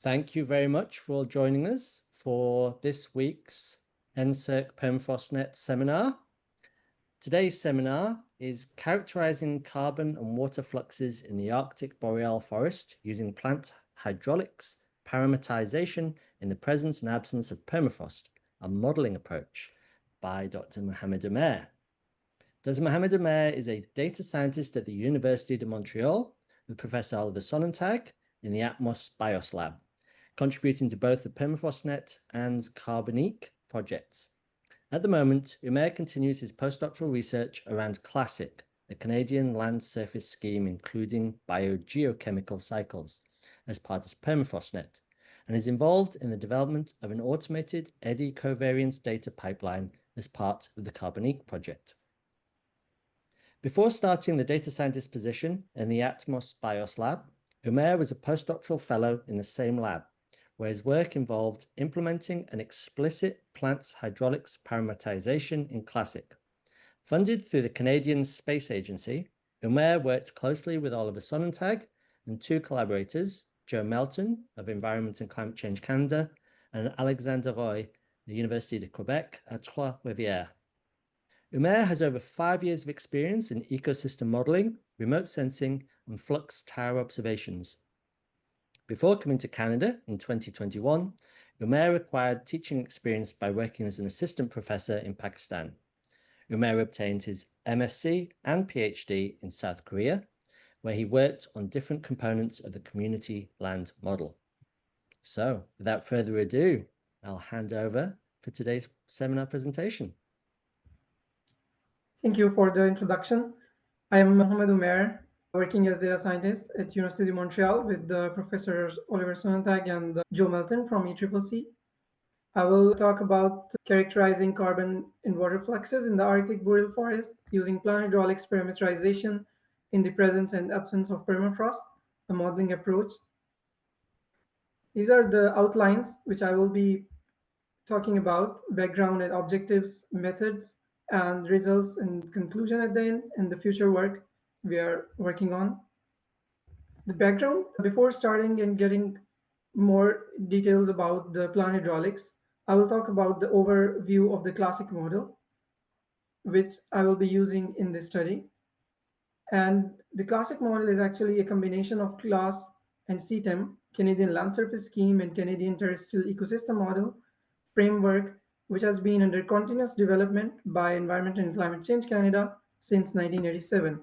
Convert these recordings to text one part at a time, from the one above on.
Thank you very much for joining us for this week's NSERC PermafrostNet seminar. Today's seminar is Characterizing Carbon and Water Fluxes in the Arctic Boreal Forest using Plant Hydraulics, Parameterization in the Presence and Absence of Permafrost, a Modeling Approach by Dr. Mohamed Omer. Dr. Mohamed Omer is a data scientist at the University de Montreal with Professor Oliver Sonnentag in the Atmos BIOS Lab, contributing to both the PermafrostNet and Carbonique projects. At the moment, Omer continues his postdoctoral research around CLASSIC, the Canadian land surface scheme including biogeochemical cycles, as part of PermafrostNet, and is involved in the development of an automated eddy covariance data pipeline as part of the Carbonique project. Before starting the data scientist position in the Atmos BIOS Lab, Omer was a postdoctoral fellow in the same lab, where his work involved implementing an explicit plants hydraulics parameterization in CLASSIC. Funded through the Canadian Space Agency, Omer worked closely with Oliver Sonnentag and two collaborators, Joe Melton of Environment and Climate Change Canada and Alexander Roy, the University de Quebec at Trois-Rivières. Omer has over 5 years of experience in ecosystem modeling, remote sensing, and flux tower observations. Before coming to Canada in 2021, Omer acquired teaching experience by working as an assistant professor in Pakistan. Omer obtained his MSc and PhD in South Korea, where he worked on different components of the community land model. So, without further ado, I'll hand over for today's seminar presentation. Thank you for the introduction. I am Mohamed Omer, working as data scientist at University of Montreal with the professors Oliver Sonnentag and Joe Melton from ECCC. I will talk about characterizing carbon and water fluxes in the Arctic boreal forest using plant hydraulics parameterization in the presence and absence of permafrost, a modeling approach. These are the outlines which I will be talking about: background and objectives, methods, and results and conclusion at the end, and the future work we are working on. The background, before starting and getting more details about the plant hydraulics, I will talk about the overview of the classic model, which I will be using in this study. And the classic model is actually a combination of CLASS and CTEM, Canadian Land Surface Scheme, and Canadian Terrestrial Ecosystem Model framework, which has been under continuous development by Environment and Climate Change Canada since 1987.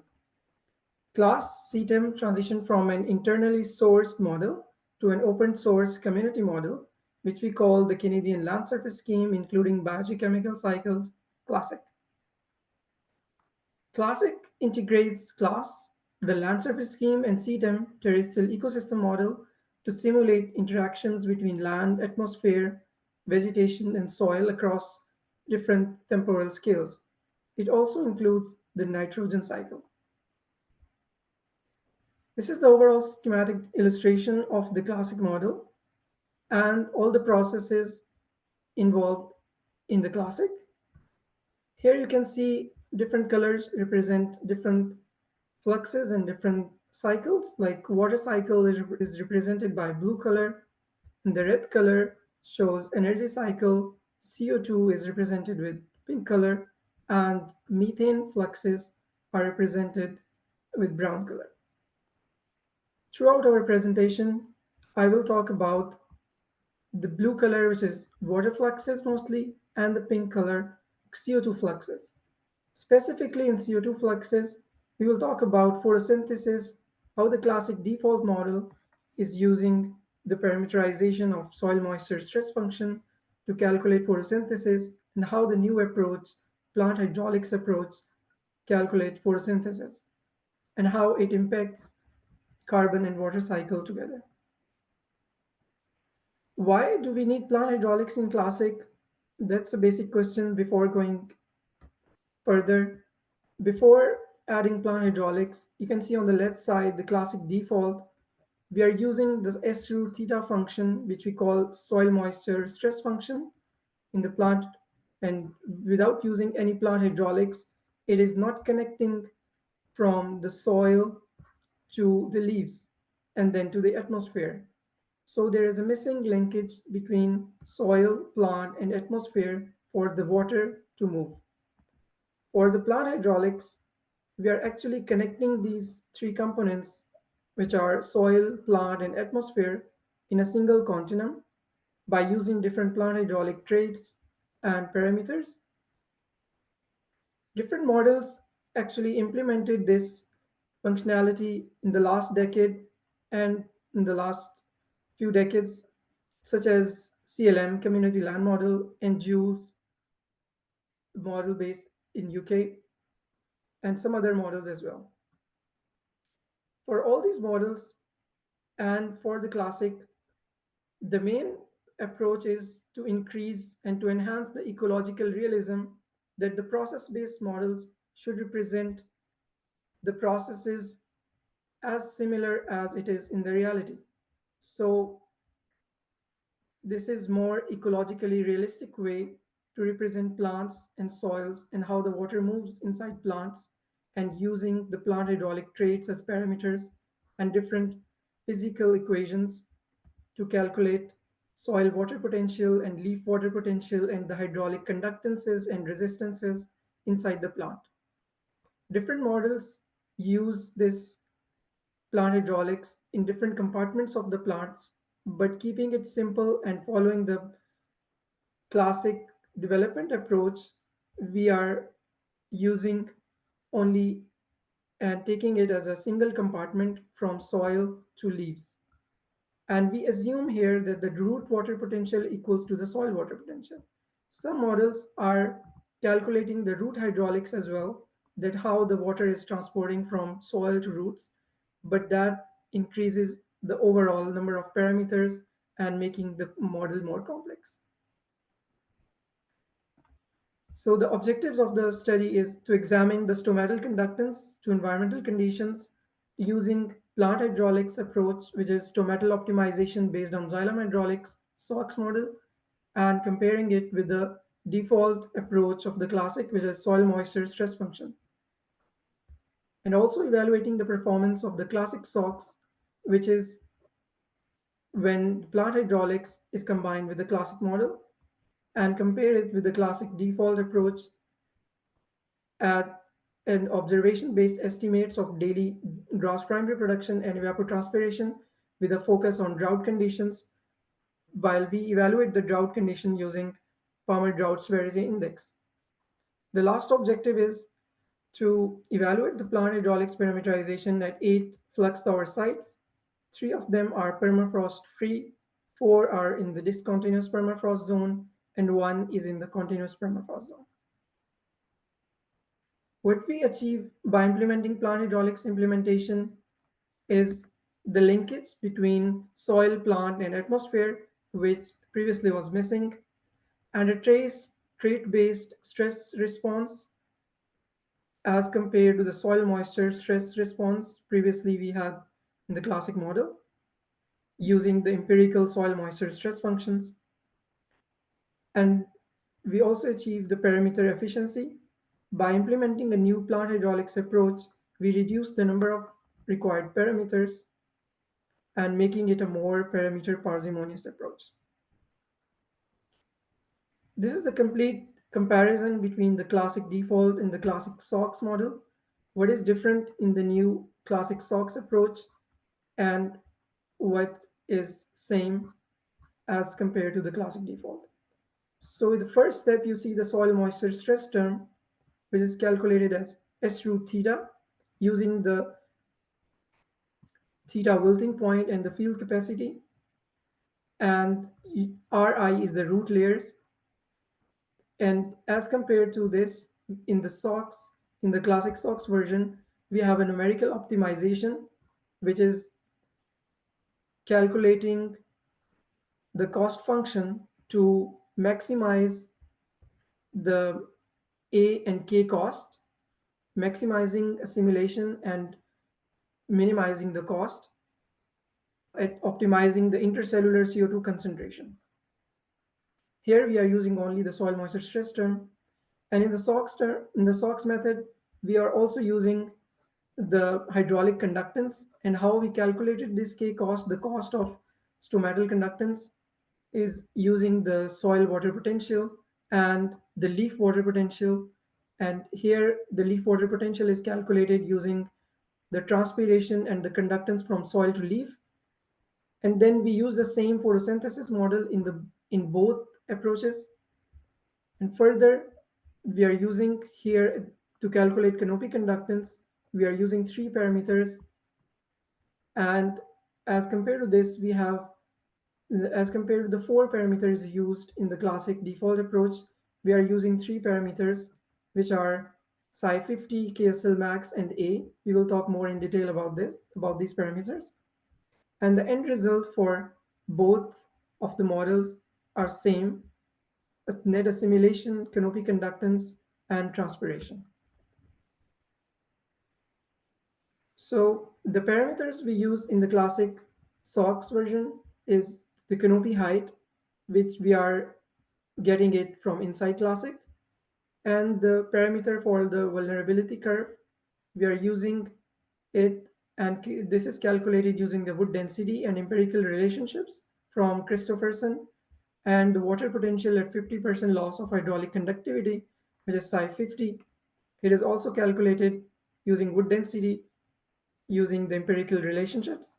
CLASS CTEM transitioned from an internally sourced model to an open source community model, which we call the Canadian Land Surface Scheme, including biogeochemical cycles, CLASSIC. CLASSIC integrates CLASS, the land surface scheme, and CTEM, terrestrial ecosystem model, to simulate interactions between land, atmosphere, vegetation, and soil across different temporal scales. It also includes the nitrogen cycle. This is the overall schematic illustration of the classic model and all the processes involved in the classic. Here you can see different colors represent different fluxes and different cycles. Like water cycle is represented by blue color, and the red color shows energy cycle. CO2 is represented with pink color, and methane fluxes are represented with brown color. Throughout our presentation, I will talk about the blue color, which is water fluxes mostly, and the pink color, CO2 fluxes. Specifically in CO2 fluxes, we will talk about photosynthesis, how the classic default model is using the parameterization of soil moisture stress function to calculate photosynthesis, and how the new approach, plant hydraulics approach, calculate photosynthesis, and how it impacts carbon and water cycle together. Why do we need plant hydraulics in classic? That's a basic question before going further. Before adding plant hydraulics, you can see on the left side the classic default. We are using this S root theta function, which we call soil moisture stress function in the plant. And without using any plant hydraulics, it is not connecting from the soil to the leaves and then to the atmosphere. So there is a missing linkage between soil, plant, and atmosphere for the water to move. For the plant hydraulics, we are actually connecting these three components, which are soil, plant, and atmosphere, in a single continuum by using different plant hydraulic traits and parameters. Different models actually implemented this functionality in the last decade and in the last few decades, such as CLM, Community Land Model, and Jules model based in UK, and some other models as well. For all these models and for the classic, the main approach is to increase and to enhance the ecological realism that the process-based models should represent the processes as similar as it is in the reality. So this is more ecologically realistic way to represent plants and soils and how the water moves inside plants, and using the plant hydraulic traits as parameters and different physical equations to calculate soil water potential and leaf water potential and the hydraulic conductances and resistances inside the plant. Different models use this plant hydraulics in different compartments of the plants, but keeping it simple and following the classic development approach, we are using only and taking it as a single compartment from soil to leaves. And we assume here that the root water potential equals to the soil water potential. Some models are calculating the root hydraulics as well, that how the water is transporting from soil to roots, but that increases the overall number of parameters and making the model more complex. So the objectives of the study is to examine the stomatal conductance to environmental conditions using plant hydraulics approach, which is stomatal optimization based on xylem hydraulics, SOX model, and comparing it with the default approach of the classic, which is soil moisture stress function. And also evaluating the performance of the CLASSICSOX, which is when plant hydraulics is combined with the classic model, and compare it with the classic default approach at an observation-based estimates of daily gross primary production and evapotranspiration with a focus on drought conditions, while we evaluate the drought condition using Palmer Drought Severity Index. The last objective is to evaluate the plant hydraulics parameterization at 8 flux tower sites. 3 of them are permafrost-free, 4 are in the discontinuous permafrost zone, and 1 is in the continuous permafrost zone. What we achieve by implementing plant hydraulics implementation is the linkage between soil, plant, and atmosphere, which previously was missing, and a trait-based stress response as compared to the soil moisture stress response previously we had in the classic model using the empirical soil moisture stress functions. And we also achieve the parameter efficiency. By implementing a new plant hydraulics approach, we reduce the number of required parameters and making it a more parameter parsimonious approach. This is the complete comparison between the classic default and the classic SOX model. What is different in the new classic SOX approach and what is same as compared to the classic default. So the first step, you see the soil moisture stress term, which is calculated as S root theta using the theta wilting point and the field capacity, and Ri is the root layers. And as compared to this, in the SOX, in the classic SOX version, we have a numerical optimization, which is calculating the cost function to maximize the A and K cost, maximizing assimilation and minimizing the cost, at optimizing the intercellular CO2 concentration. Here we are using only the soil moisture stress term. And in the SOX method, we are also using the hydraulic conductance, and how we calculated this K cost, the cost of stomatal conductance is using the soil water potential and the leaf water potential. And here the leaf water potential is calculated using the transpiration and the conductance from soil to leaf. And then we use the same photosynthesis model in both approaches. And further, we are using here to calculate canopy conductance, we are using three parameters. And as compared to this, we have, as compared to the four parameters used in the classic default approach, we are using three parameters, which are psi 50, KSL max, and A. We will talk more in detail about these parameters. And the end result for both of the models are same: net assimilation, canopy conductance, and transpiration. So the parameters we use in the classic SOX version is the canopy height, which we are getting it from inside classic, and the parameter for the vulnerability curve, we are using it, and this is calculated using the wood density and empirical relationships from Christopherson, and the water potential at 50% loss of hydraulic conductivity, which is psi 50. It is also calculated using wood density using the empirical relationships.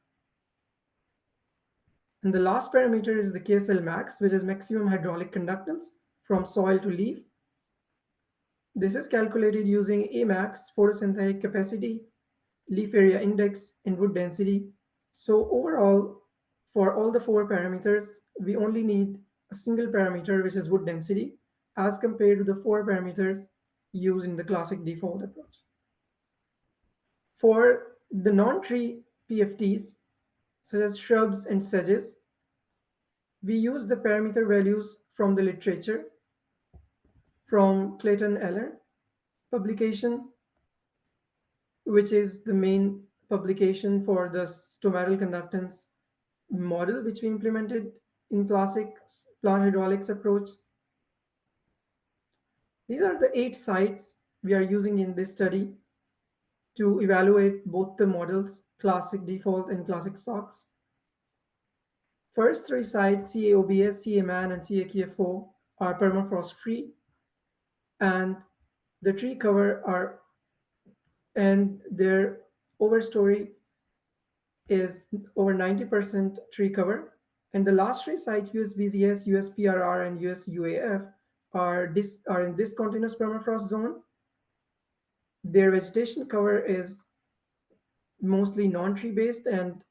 And the last parameter is the KSL max, which is maximum hydraulic conductance from soil to leaf. This is calculated using Amax, photosynthetic capacity, leaf area index, and wood density. So overall, for all the four parameters, we only need a single parameter, which is wood density, as compared to the four parameters used in the classic default approach. For the non-tree PFTs, such as shrubs and sedges, we use the parameter values from the literature, from Clayton Eller publication, which is the main publication for the stomatal conductance model, which we implemented in classic plant hydraulics approach. These are the 8 sites we are using in this study to evaluate both the models, classic default and CLASSICSOX. First 3 sites, CAOBS, CAMAN, and CAKFO, are permafrost-free, and the tree cover are, and their overstory is over 90% tree cover. And the last 3 sites, USBZS, USPRR, and USUAF, are in discontinuous permafrost zone. Their vegetation cover is mostly non-tree based, and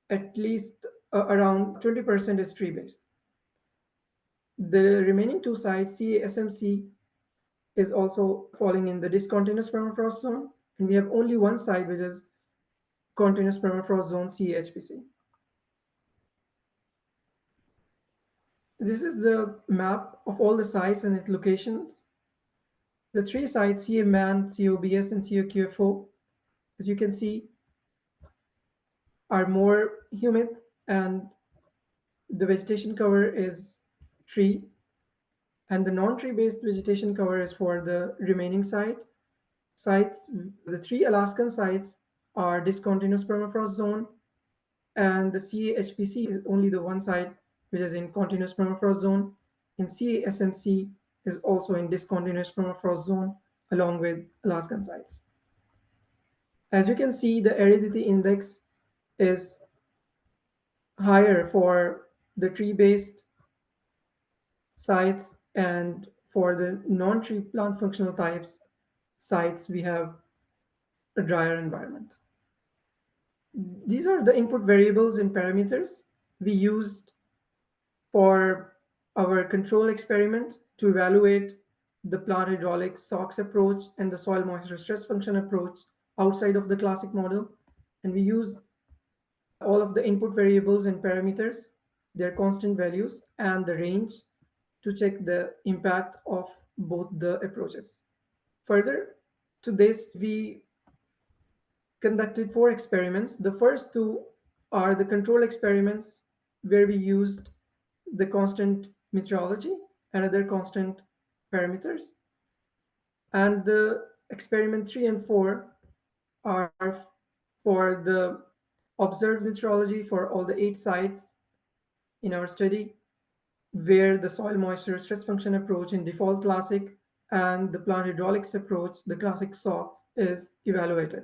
at least around 20% is tree based. The remaining 2 sites, CASMC, is also falling in the discontinuous permafrost zone, and we have only one site, which is continuous permafrost zone, CAHPC. This is the map of all the sites and its locations. The 3 sites, CAMAN, COBS, and COQFO, as you can see, are more humid, and the vegetation cover is tree, and the non-tree based vegetation cover is for the remaining sites. The 3 Alaskan sites are discontinuous permafrost zone, and the CAHPC is only the one site which is in continuous permafrost zone, and CASMC is also in discontinuous permafrost zone along with Alaskan sites. As you can see, the aridity index is higher for the tree-based sites, and for the non-tree plant functional types sites, we have a drier environment. These are the input variables and parameters we used for our control experiment to evaluate the plant hydraulics SOX approach and the soil moisture stress function approach outside of the classic model. And we use all of the input variables and parameters, their constant values, and the range to check the impact of both the approaches. Further to this, we conducted 4 experiments. The first 2 are the control experiments, where we used the constant meteorology and other constant parameters. And the experiment 3 and 4 are for the observed meteorology for all the 8 sites in our study, where the soil moisture stress function approach in default classic and the plant hydraulics approach, the CLASSICSOX, is evaluated.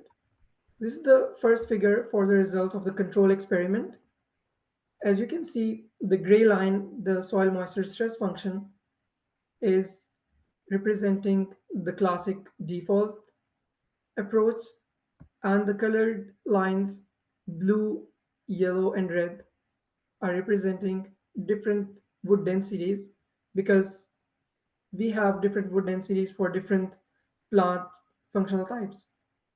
This is the first figure for the results of the control experiment. As you can see, the gray line, the soil moisture stress function, is representing the classic default approach, and the colored lines, blue, yellow, and red, are representing different wood densities, because we have different wood densities for different plant functional types.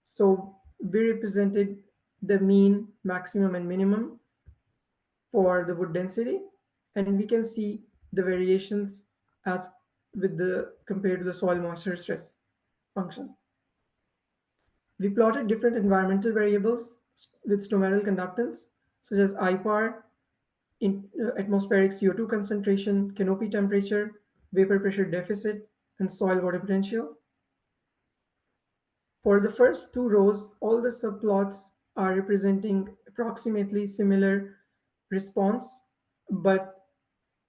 So we represented the mean, maximum, and minimum for the wood density, and we can see the variations as with the compared to the soil moisture stress function. We plotted different environmental variables with stomatal conductance, such as IPAR, atmospheric CO2 concentration, canopy temperature, vapor pressure deficit, and soil water potential. For the first 2 rows, all the subplots are representing approximately similar response, but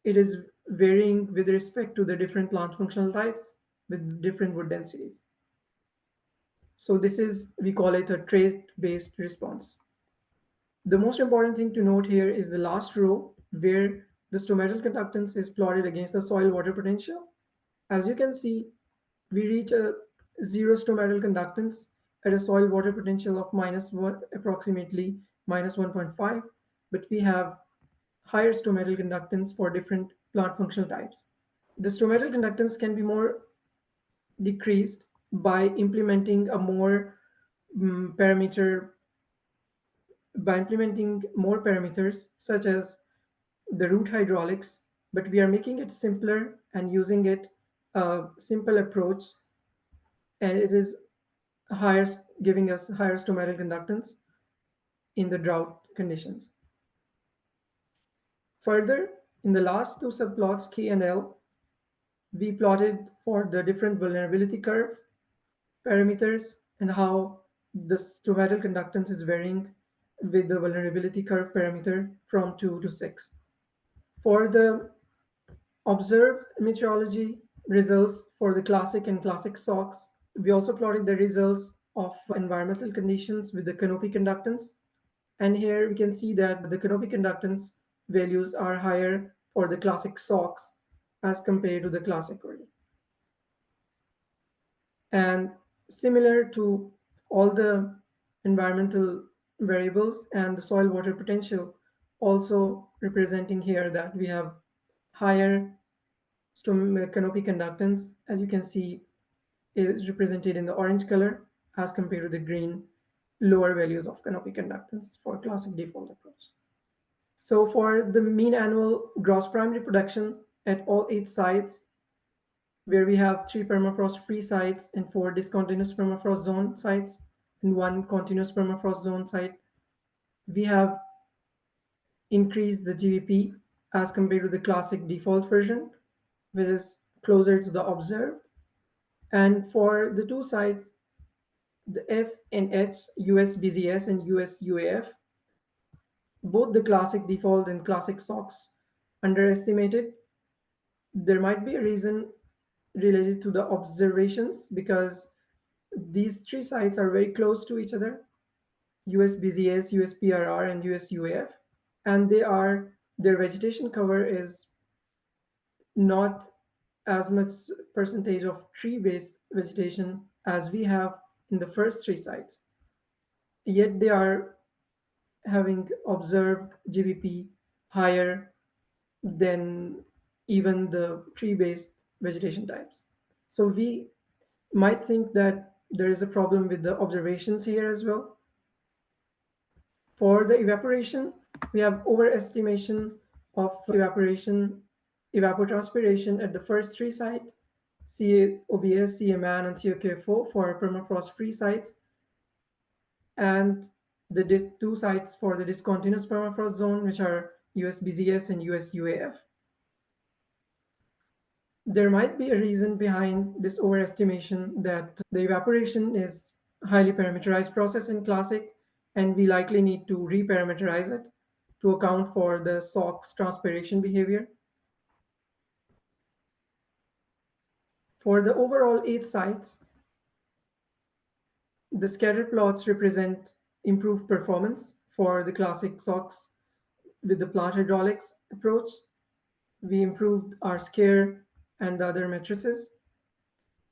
it is varying with respect to the different plant functional types with different wood densities. So this is, we call it a trait-based response. The most important thing to note here is the last row, where the stomatal conductance is plotted against the soil water potential. As you can see, we reach a zero stomatal conductance at a soil water potential of approximately minus 1.5, but we have higher stomatal conductance for different plant functional types. The stomatal conductance can be more decreased by implementing a more parameter by implementing more parameters such as the root hydraulics, but we are making it simpler and using it a simple approach, and it is higher, giving us higher stomatal conductance in the drought conditions. Further, in the last 2 subplots, K and L, we plotted for the different vulnerability curve parameters and how the stomatal conductance is varying with the vulnerability curve parameter from 2 to 6. For the observed meteorology results for the classic and CLASSICSOX, we also plotted the results of environmental conditions with the canopy conductance. And here we can see that the canopy conductance values are higher for the CLASSICSOX as compared to the classic order. And similar to all the environmental variables and the soil water potential, also representing here that we have higher canopy conductance, as you can see, is represented in the orange color as compared to the green lower values of canopy conductance for classic default approach. So for the mean annual gross primary production at all 8 sites, where we have 3 permafrost-free sites and 4 discontinuous permafrost zone sites and 1 continuous permafrost zone site, we have increased the GVP as compared to the classic default version, which is closer to the observed. And for the 2 sites, the F and H, US BZS and US UAF, both the classic default and CLASSICSOX underestimated. There might be a reason related to the observations, because these 3 sites are very close to each other, US BZS, US PRR, and US UAF, and their vegetation cover is not as much percentage of tree-based vegetation as we have in the first 3 sites. Yet they are having observed GVP higher than even the tree-based vegetation types. So we might think that there is a problem with the observations here as well. For the evaporation, we have overestimation of evaporation, evapotranspiration at the first 3 sites, COBS, CMAN, and COKFO for permafrost-free sites, and the 2 sites for the discontinuous permafrost zone, which are US BZS and US UAF. There might be a reason behind this overestimation, that the evaporation is a highly parameterized process in classic, and we likely need to reparameterize it to account for the SOX transpiration behavior. For the overall 8 sites, the scatter plots represent improved performance for the CLASSICSOX with the plant hydraulics approach. We improved our scare and the other matrices,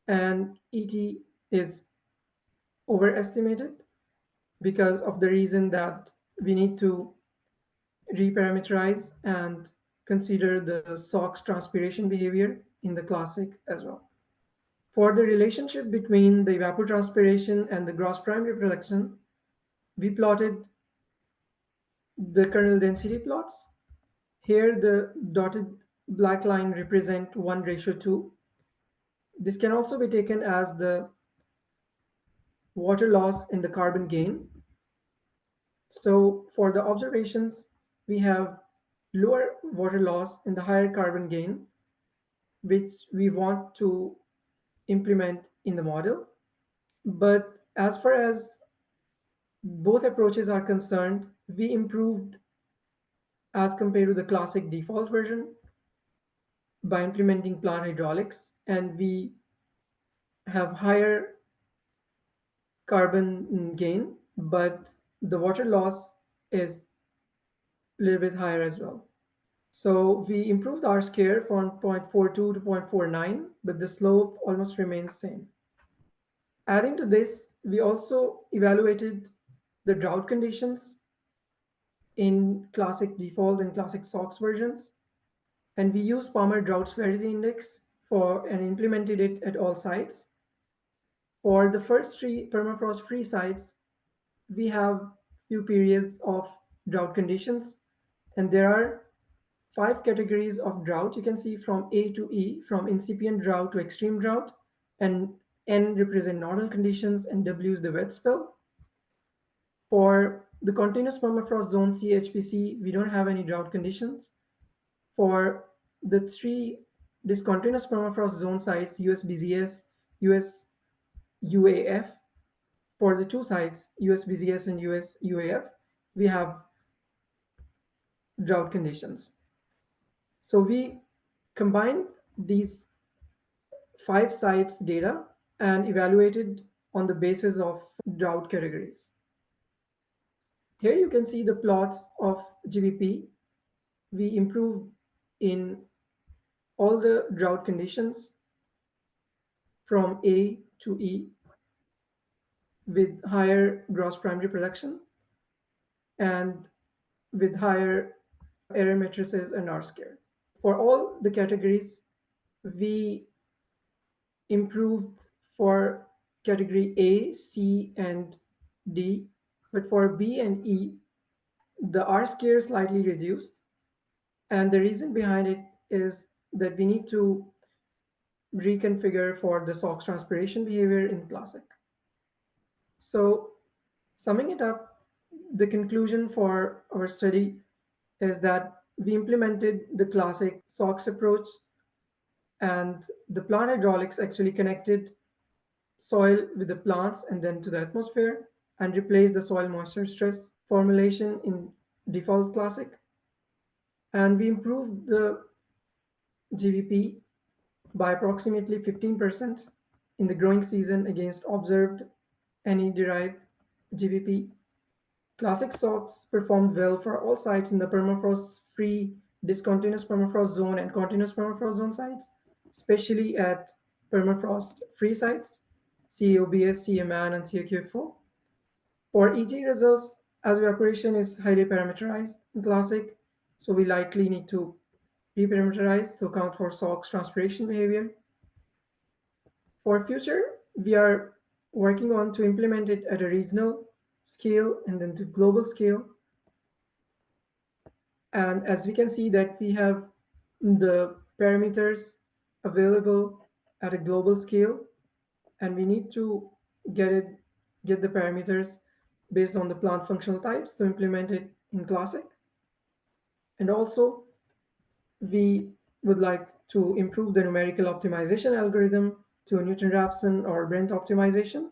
and ET is overestimated because of the reason that we need to reparameterize and consider the SOX transpiration behavior in the classic as well. For the relationship between the evapotranspiration and the gross primary production, we plotted the kernel density plots. Here the dotted black line represent 1:2. This can also be taken as the water loss in the carbon gain. So for the observations, we have lower water loss and the higher carbon gain, which we want to implement in the model. But as far as both approaches are concerned, we improved as compared to the classic default version by implementing plant hydraulics, and we have higher carbon gain, but the water loss is a little bit higher as well. So we improved our scare from 0.42 to 0.49, but the slope almost remains same. Adding to this, we also evaluated the drought conditions in classic default and CLASSICSOX versions, and we used Palmer Drought Severity Index for and implemented it at all sites. For the first 3 permafrost-free sites, we have few periods of drought conditions, and there are 5 categories of drought. You can see from A to E, from incipient drought to extreme drought, and N represent normal conditions and W is the wet spell. For the continuous permafrost zone CHPC, we don't have any drought conditions. For the 3 discontinuous permafrost zone sites, USBZS, US UAF, for the 2 sites, USBZS and US UAF, we have drought conditions. So we combined these 5 sites data and evaluated on the basis of drought categories. Here you can see the plots of GBP. We improved in all the drought conditions from A to E with higher gross primary production and with higher error matrices and R-square. For all the categories, we improved for category A, C, and D, but for B and E, the R-square slightly reduced. And the reason behind it is that we need to reconfigure for the SOX transpiration behavior in classic. So summing it up, the conclusion for our study is that we implemented the classic SOX approach, and the plant hydraulics actually connected soil with the plants and then to the atmosphere and replaced the soil moisture stress formulation in default classic. And we improved the GVP by approximately 15% in the growing season against observed NE-derived GVP. CLASSICSOX performed well for all sites in the permafrost-free, discontinuous permafrost zone and continuous permafrost zone sites, especially at permafrost-free sites, COBS, CMAN, and COQF4. For ET results, as evaporation is highly parameterized in classic, so we likely need to reparameterize to account for SOX transpiration behavior. For future, we are working on to implement it at a regional scale and then to global scale. And as we can see that we have the parameters available at a global scale, and we need to get the parameters based on the plant functional types to implement it in classic. And also we would like to improve the numerical optimization algorithm to Newton-Raphson or Brent optimization.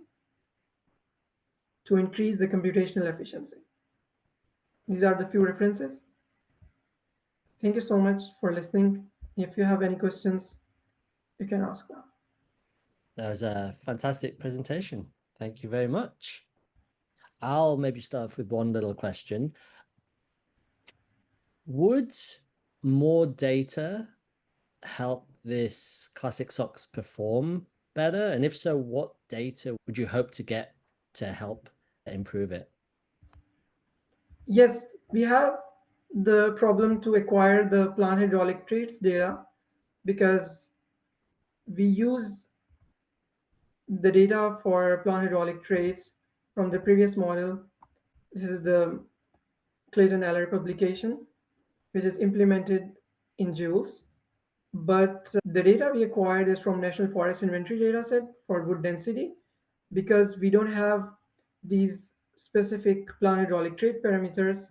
to increase the computational efficiency. These are the few references. Thank you so much for listening. If you have any questions, you can ask now. That was a fantastic presentation. Thank you very much. I'll maybe start off with one little question. Would more data help this CLASSICSOX perform better? And if so, what data would you hope to get to help improve it? Yes, we have the problem to acquire the plant hydraulic traits data because we use the data for plant hydraulic traits from the previous model. This is the Clayton-Eller publication, which is implemented in joules. But the data we acquired is from National Forest Inventory dataset for wood density because we don't have these specific plant hydraulic trait parameters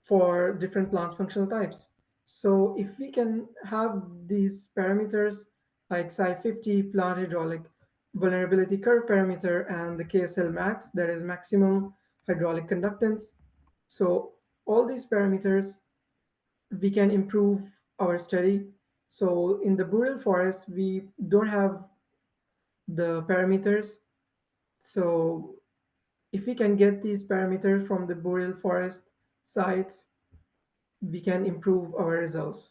for different plant functional types. So if we can have these parameters like Psi50 plant hydraulic vulnerability curve parameter and the KSL max, that is maximum hydraulic conductance. So all these parameters, we can improve our study. So in the boreal forest, we don't have the parameters. So if we can get these parameters from the boreal forest sites, we can improve our results.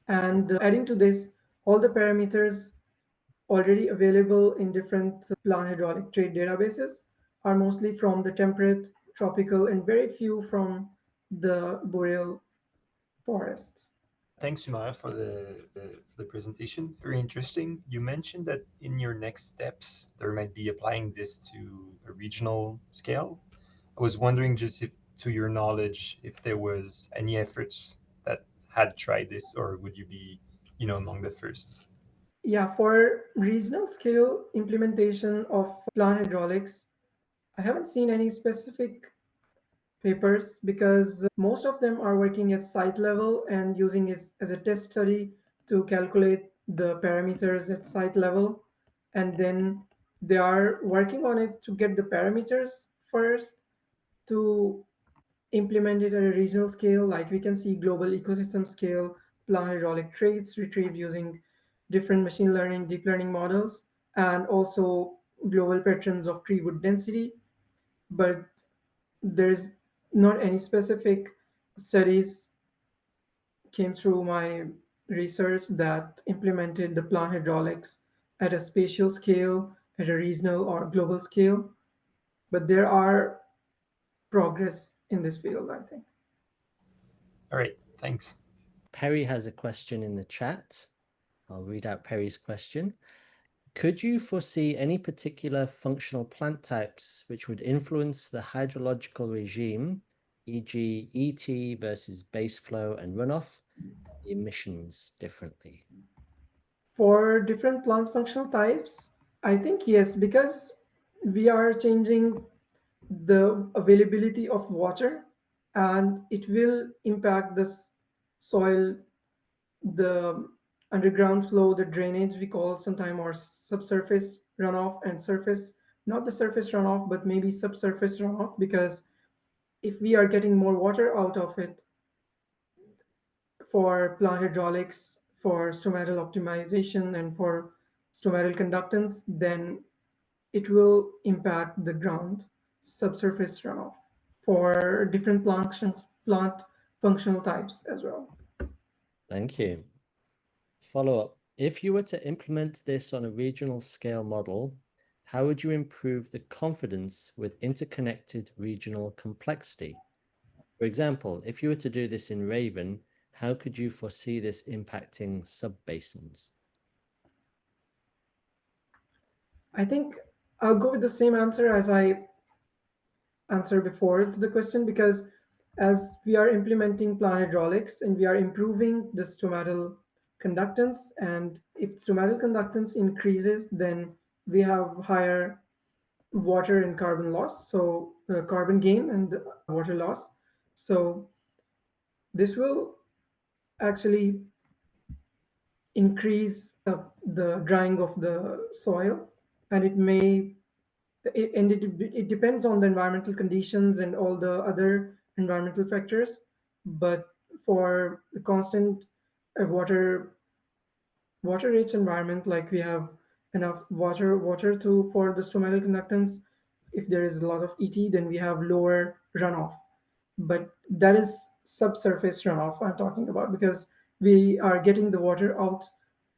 And adding to this, all the parameters already available in different plant hydraulic trait databases are mostly from the temperate, tropical, and very few from the boreal forests. Thanks, Sumaya, for the presentation. Very interesting. You mentioned that in your next steps, there might be applying this to a regional scale. I was wondering just if, to your knowledge, if there was any efforts that had tried this, or would you be, among the first? Yeah, for regional scale implementation of plant hydraulics, I haven't seen any specific papers because most of them are working at site level and using it as a test study to calculate the parameters at site level. And then they are working on it to get the parameters first to implement it at a regional scale. Like we can see global ecosystem scale, plant hydraulic traits retrieved using different machine learning, deep learning models, and also global patterns of tree wood density. But there's not any specific studies came through my research that implemented the plant hydraulics at a spatial scale, at a regional or global scale. But there are progress in this field, I think. All right, thanks. Perry has a question in the chat. I'll read out Perry's question. Could you foresee any particular functional plant types which would influence the hydrological regime, e.g. ET versus base flow and runoff, emissions differently? For different plant functional types, I think yes, because we are changing the availability of water and it will impact the soil, the underground flow, the drainage we call sometime, or subsurface runoff and surface, not the surface runoff, but maybe subsurface runoff, because if we are getting more water out of it for plant hydraulics, for stomatal optimization, and for stomatal conductance, then it will impact the ground subsurface runoff for different plant functional types as well. Thank you. Follow up. If you were to implement this on a regional scale model, how would you improve the confidence with interconnected regional complexity? For example, if you were to do this in Raven, how could you foresee this impacting subbasins? I think I'll go with the same answer as I answered before to the question, because as we are implementing plant hydraulics and we are improving the stomatal conductance, and if stomatal conductance increases, then we have higher water and carbon loss, so carbon gain and water loss. So this will actually increase the drying of the soil, and it may it depends on the environmental conditions and all the other environmental factors. But for the constant water rich environment, like we have enough water to for the stomatal conductance, if there is a lot of ET, then we have lower runoff. But that is subsurface runoff I'm talking about, because we are getting the water out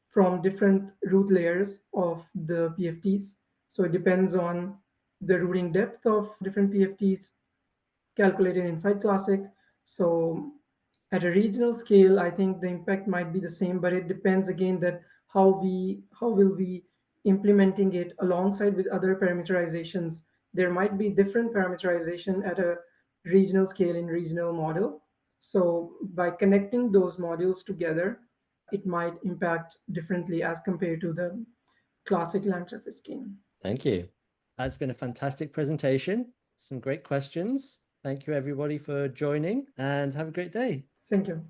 from different root layers of the PFTs. So it depends on the rooting depth of different PFTs calculated inside Classic. So at a regional scale, I think the impact might be the same, but it depends again that how will we implementing it alongside with other parameterizations. There might be different parameterization at a regional scale in regional model. So by connecting those modules together, it might impact differently as compared to the classic land surface scheme. Thank you. That's been a fantastic presentation. Some great questions. Thank you, everybody, for joining, and have a great day. Thank you.